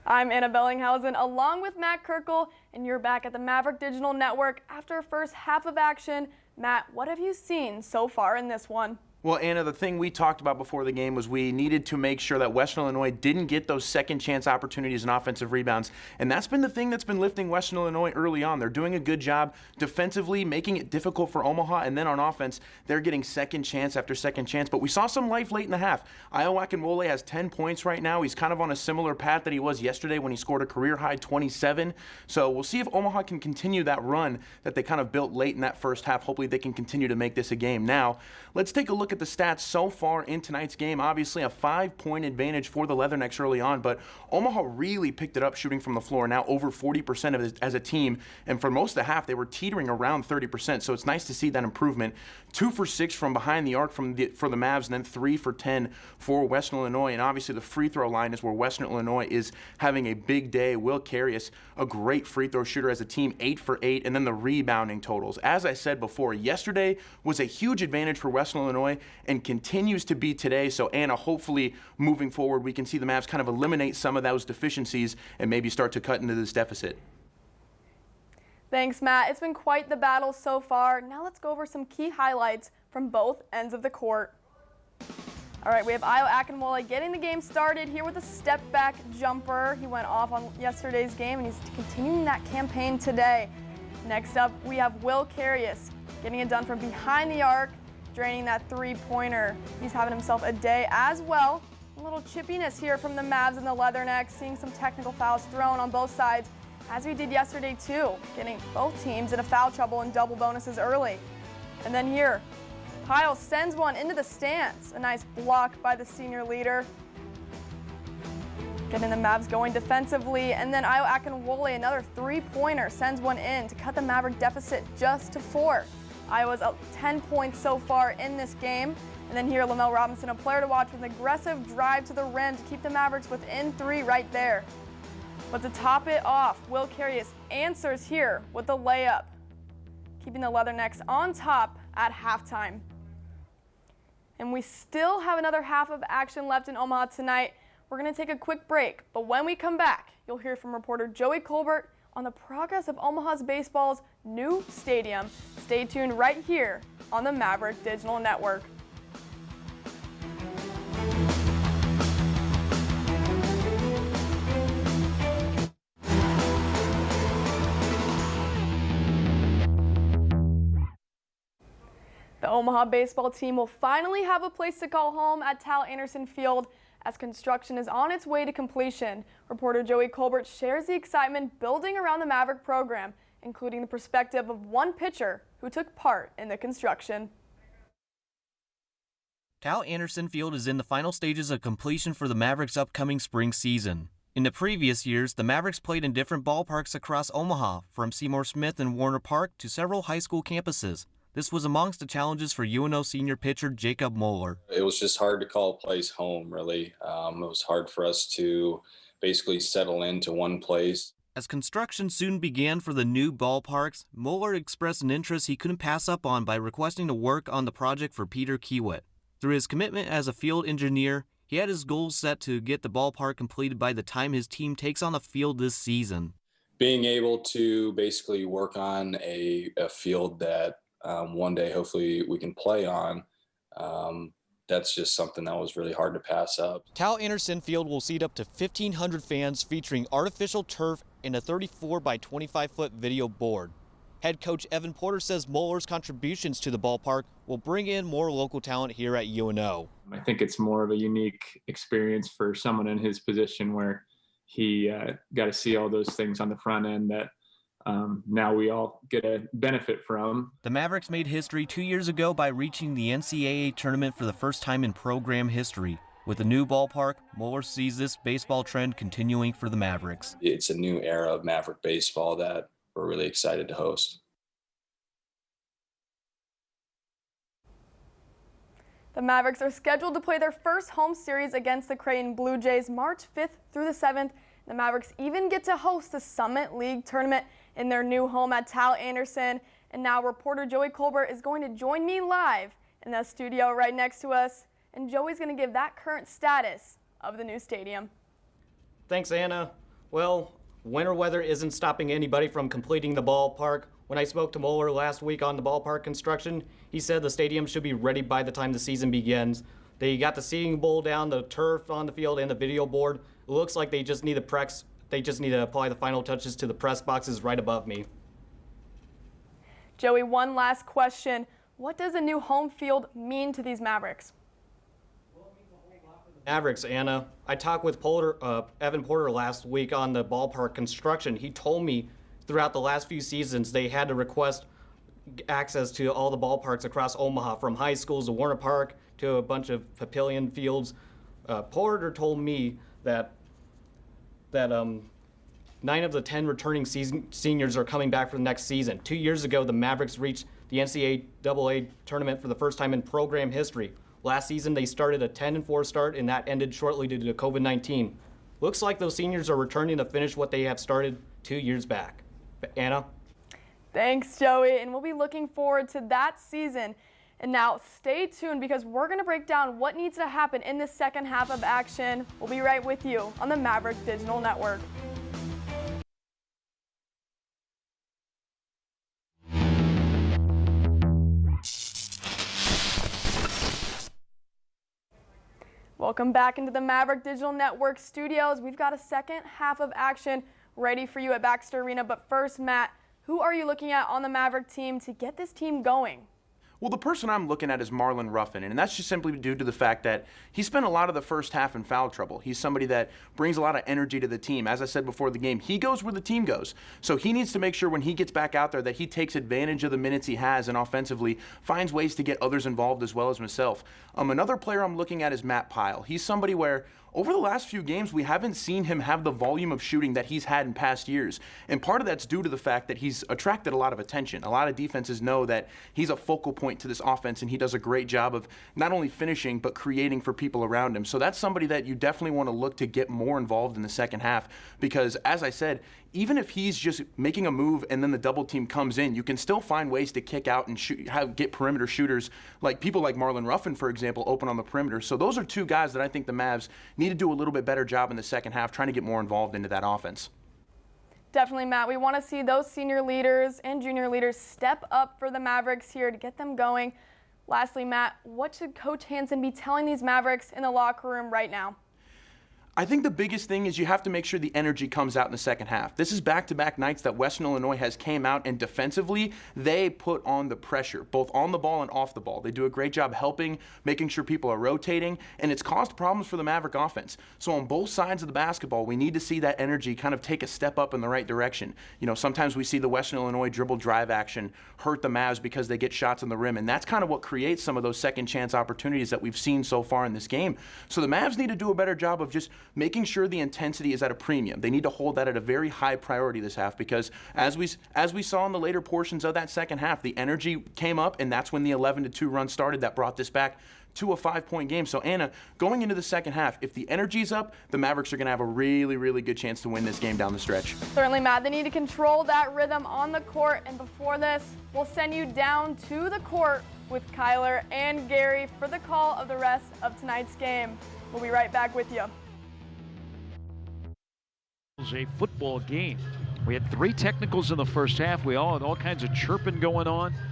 I'm Anna Bellinghausen along with Matt Kirkle, and you're back at the Maverick Digital Network after a first half of action. Matt, what have you seen so far in this one? Well, Anna, the thing we talked about before the game was we needed to make sure that Western Illinois didn't get those second chance opportunities and offensive rebounds. And that's been the thing that's been lifting Western Illinois early on. They're doing a good job defensively, making it difficult for Omaha. And then on offense, they're getting second chance after second chance. But we saw some life late in the half. Ayo Akinwole has 10 points right now. He's kind of on a similar path that he was yesterday when he scored a career-high 27. So we'll see if Omaha can continue that run that they kind of built late in that first half. Hopefully they can continue to make this a game. Now, let's take a look at the stats so far in tonight's game. Obviously a 5-point advantage for the Leathernecks early on, but Omaha really picked it up shooting from the floor, now over 40% of it as a team, and for most of the half they were teetering around 30%, so it's nice to see that improvement. 2 for 6 from behind the arc for the Mavs, and then 3 for 10 for Western Illinois, and obviously the free throw line is where Western Illinois is having a big day. Will Carius, a great free throw shooter as a team, 8 for 8, and then the rebounding totals. As I said before, yesterday was a huge advantage for Western Illinois and continues to be today. So Anna, hopefully moving forward we can see the Mavs kind of eliminate some of those deficiencies and maybe start to cut into this deficit. Thanks, Matt. It's been quite the battle so far. Now let's go over some key highlights from both ends of the court. All right, we have Ayo Akinwole getting the game started here with a step-back jumper. He went off on yesterday's game, and he's continuing that campaign today. Next up, we have Will Carius getting it done from behind the arc, draining that three-pointer. He's having himself a day as well. A little chippiness here from the Mavs and the Leathernecks, seeing some technical fouls thrown on both sides, as we did yesterday too, getting both teams into foul trouble and double bonuses early. And then here, Pyle sends one into the stands. A nice block by the senior leader. Getting the Mavs going defensively, and then Ayo Akinwole, another three-pointer, sends one in to cut the Maverick deficit just to 4. Iowa's up 10 points so far in this game. And then here, Lamel Robinson, a player to watch with an aggressive drive to the rim to keep the Mavericks within 3 right there. But to top it off, Will Carius answers here with a layup, keeping the Leathernecks on top at halftime. And we still have another half of action left in Omaha tonight. We're going to take a quick break, but when we come back, you'll hear from reporter Joey Colbert on the progress of Omaha's baseball's new stadium. Stay tuned right here on the Maverick Digital Network. The Omaha baseball team will finally have a place to call home at Tal Anderson Field as construction is on its way to completion. Reporter Joey Colbert shares the excitement building around the Maverick program, including the perspective of one pitcher who took part in the construction. Tal Anderson Field is in the final stages of completion for the Mavericks' upcoming spring season. In the previous years, the Mavericks played in different ballparks across Omaha, from Seymour Smith and Warner Park to several high school campuses. This was amongst the challenges for UNO senior pitcher Jacob Moeller. It was just hard to call a place home, really. It was hard for us to basically settle into one place. As construction soon began for the new ballparks, Moeller expressed an interest he couldn't pass up on by requesting to work on the project for Peter Kiewit. Through his commitment as a field engineer, he had his goals set to get the ballpark completed by the time his team takes on the field this season. Being able to basically work on a field that one day hopefully we can play on, that's just something that was really hard to pass up. Tal Anderson Field will seat up to 1,500 fans, featuring artificial turf and a 34 by 25 foot video board. Head coach Evan Porter says Moeller's contributions to the ballpark will bring in more local talent here at UNO. I think it's more of a unique experience for someone in his position where he got to see all those things on the front end that now we all get a benefit from. The Mavericks made history 2 years ago by reaching the NCAA tournament for the first time in program history. With a new ballpark, Moeller sees this baseball trend continuing for the Mavericks. It's a new era of Maverick baseball that we're really excited to host. The Mavericks are scheduled to play their first home series against the Creighton Blue Jays March 5th through the 7th. The Mavericks even get to host the Summit League tournament in their new home at Tal Anderson. And now reporter Joey Colbert is going to join me live in the studio right next to us. And Joey's going to give that current status of the new stadium. Thanks, Anna. Well, winter weather isn't stopping anybody from completing the ballpark. When I spoke to Moeller last week on the ballpark construction, he said the stadium should be ready by the time the season begins. They got the seating bowl down, the turf on the field, and the video board. It looks like they just need to apply the final touches to the press boxes right above me. Joey, one last question. What does a new home field mean to these Mavericks? Mavericks, Anna. I talked with Evan Porter last week on the ballpark construction. He told me throughout the last few seasons they had to request access to all the ballparks across Omaha, from high schools to Warner Park to a bunch of Papillion fields. Porter told me that 9 of the 10 returning seniors are coming back for the next season. 2 years ago, the Mavericks reached the NCAA tournament for the first time in program history. Last season, they started a 10-4 start, and that ended shortly due to COVID-19. Looks like those seniors are returning to finish what they have started 2 years back. Anna? Thanks, Joey, and we'll be looking forward to that season. And now stay tuned because we're going to break down what needs to happen in the second half of action. We'll be right with you on the Maverick Digital Network. Welcome back into the Maverick Digital Network studios. We've got a second half of action ready for you at Baxter Arena. But first, Matt, who are you looking at on the Maverick team to get this team going? Well, the person I'm looking at is Marlon Ruffin, and that's just simply due to the fact that he spent a lot of the first half in foul trouble. He's somebody that brings a lot of energy to the team. As I said before the game, he goes where the team goes. So he needs to make sure when he gets back out there that he takes advantage of the minutes he has and offensively finds ways to get others involved as well as himself. Another player I'm looking at is Matt Pyle. He's somebody where over the last few games, we haven't seen him have the volume of shooting that he's had in past years. And part of that's due to the fact that he's attracted a lot of attention. A lot of defenses know that he's a focal point to this offense, and he does a great job of not only finishing, but creating for people around him. So that's somebody that you definitely want to look to get more involved in the second half because, as I said, even if he's just making a move and then the double team comes in, you can still find ways to kick out and get perimeter shooters, like people like Marlon Ruffin, for example, open on the perimeter. So those are two guys that I think the Mavs need to do a little bit better job in the second half, trying to get more involved into that offense. Definitely, Matt. We want to see those senior leaders and junior leaders step up for the Mavericks here to get them going. Lastly, Matt, what should Coach Hansen be telling these Mavericks in the locker room right now? I think the biggest thing is you have to make sure the energy comes out in the second half. This is back-to-back nights that Western Illinois has came out, and defensively, they put on the pressure, both on the ball and off the ball. They do a great job helping, making sure people are rotating, and it's caused problems for the Maverick offense. So on both sides of the basketball, we need to see that energy kind of take a step up in the right direction. You know, sometimes we see the Western Illinois dribble drive action hurt the Mavs because they get shots on the rim, and that's kind of what creates some of those second chance opportunities that we've seen so far in this game. So the Mavs need to do a better job of just making sure the intensity is at a premium. They need to hold that at a very high priority this half because as we saw in the later portions of that second half, the energy came up, and that's when the 11-2 run started that brought this back to a 5-point game. So Anna, going into the second half, if the energy's up, the Mavericks are going to have a really, really good chance to win this game down the stretch. Certainly, Matt. They need to control that rhythm on the court. And before this, we'll send you down to the court with Kyler and Gary for the call of the rest of tonight's game. We'll be right back with you. A football game. We had 3 technicals in the first half. We all had all kinds of chirping going on.